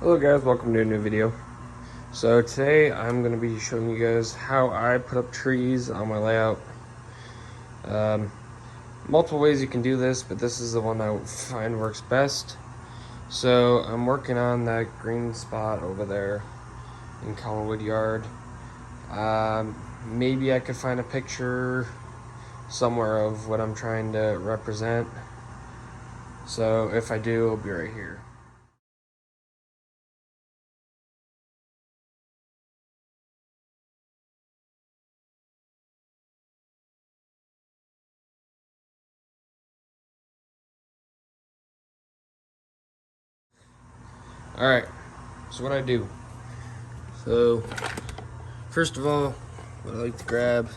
Hello guys, welcome to a new video. So today I'm going to be showing you guys how I put up trees on my layout. Multiple ways you can do this, but this is the one I find works best. So I'm working on that green spot over there in Collinwood Yard. Maybe I could find a picture somewhere of what I'm trying to represent. So if I do, it'll be right here. Alright, so what I do. So, first of all, what I like to grab,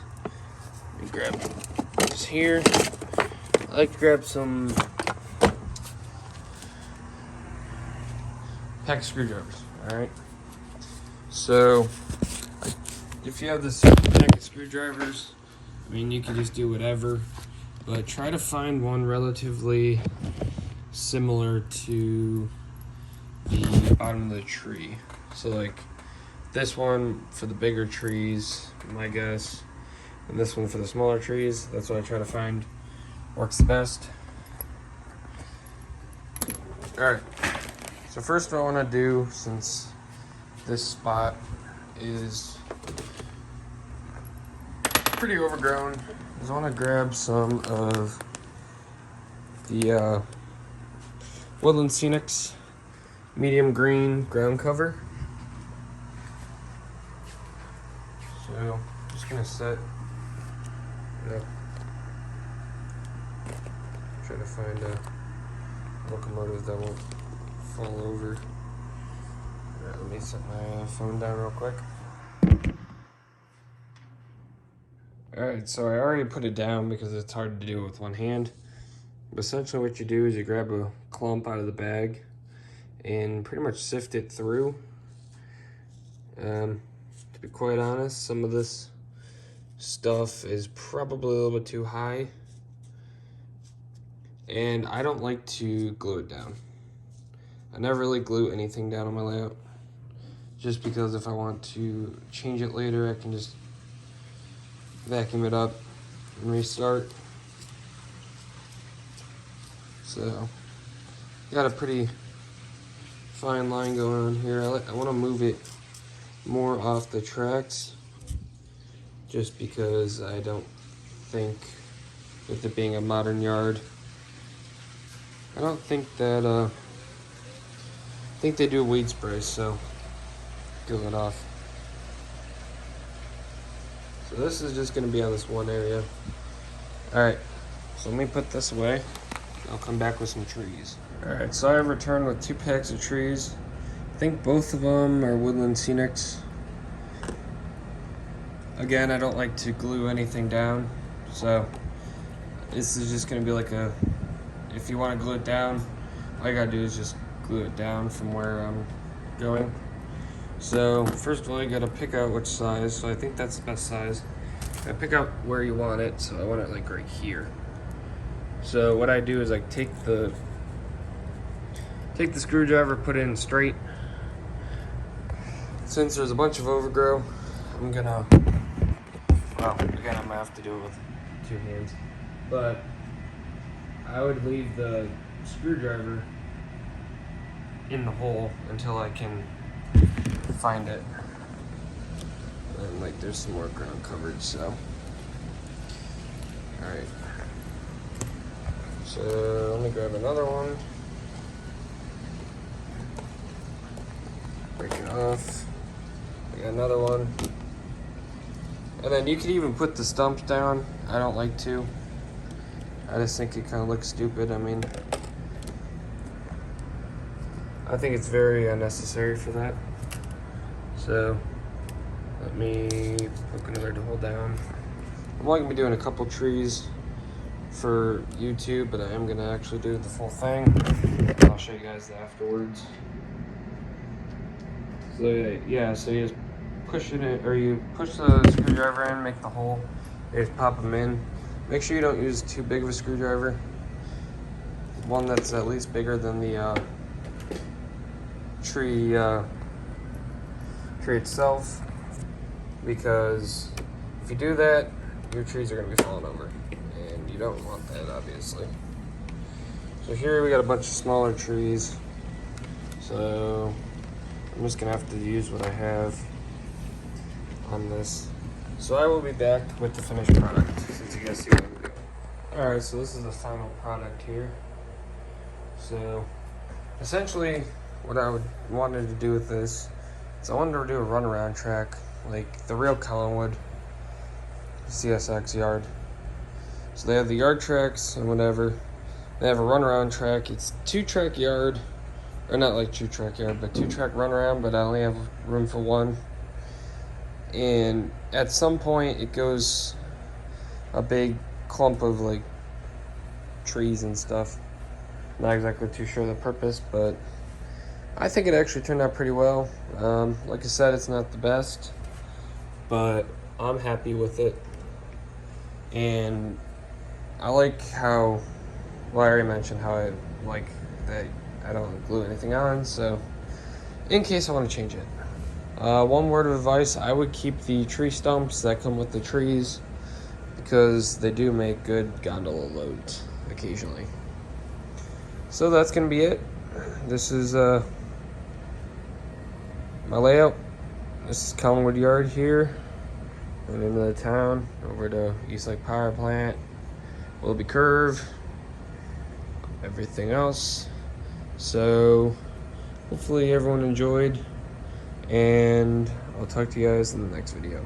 let me grab this here. I like to grab some pack of screwdrivers, alright? So, if you have this pack of screwdrivers, I mean, you can just do whatever, but try to find one relatively similar to the bottom of the tree. So like this one for the bigger trees, my guess, and this one for the smaller trees. That's what I try to find works the best. Alright, so first what I want to do, since this spot is pretty overgrown, is I want to grab some of the Woodland Scenics medium green ground cover. So just gonna set it up. Try to find a locomotive that won't fall over. Alright, let me set my phone down real quick. Alright, so I already put it down because it's hard to do with one hand. But essentially what you do is you grab a clump out of the bag and pretty much sift it through. To be quite honest, some of this stuff is probably a little bit too high, and I don't like to glue it down. I never really glue anything down on my layout, just because if I want to change it later, I can just vacuum it up and restart. So, got a pretty fine line going on here. I want to move it more off the tracks, just because I don't think, with it being a modern yard, I don't think that I think they do weed spray, so glue it off. So this is just going to be on this one area. Alright, so let me put this away. I'll come back with some trees. Alright, so I've returned with 2 packs of trees. I think both of them are Woodland Scenics. Again, I don't like to glue anything down, so this is just going to be like a, if you want to glue it down, all you gotta do is just glue it down from where I'm going. So first of all, you gotta pick out which size. So I think that's the best size. I pick out where you want it, so I want it like right here. So what I do is I take the screwdriver, put it in straight. Since there's a bunch of overgrowth, I'm gonna, well, again, I'm gonna have to do it with 2 hands, but I would leave the screwdriver in the hole until I can find it. And like there's some more ground coverage, so. Alright. So let me grab another one. Break it off. I got another one. And then you could even put the stumps down. I don't like to. I just think it kind of looks stupid. I mean, I think it's very unnecessary for that. So let me poke another hole down. I'm only gonna be doing a couple trees for YouTube, but I am gonna actually do the full thing. I'll show you guys afterwards. So yeah, so you just push it in, or you push the screwdriver in, make the hole, you just pop them in. Make sure you don't use too big of a screwdriver. One that's at least bigger than the tree itself, because if you do that, your trees are going to be falling over, and you don't want that, obviously. So here we got a bunch of smaller trees, so I'm just going to have to use what I have on this. So I will be back with the finished product, since you guys see what I'm doing. Alright, so this is the final product here. So essentially what I wanted to do with this is I wanted to do a runaround track like the real Collinwood CSX yard. So they have the yard tracks and whatever. They have a runaround track. It's 2-track yard, or not like 2-track yard, but 2-track runaround, but I only have room for one. And at some point it goes a big clump of like trees and stuff. Not exactly too sure of the purpose, but I think it actually turned out pretty well. Like I said, it's not the best, but I'm happy with it. And I like how, well, I already mentioned how I like that I don't glue anything on, so in case I want to change it. One word of advice, I would keep the tree stumps that come with the trees, because they do make good gondola loads occasionally. So that's going to be it. This is my layout. This is Collinwood Yard here. And into the town, over to East Lake Power Plant, Willoughby Curve, everything else. So hopefully everyone enjoyed, and I'll talk to you guys in the next video.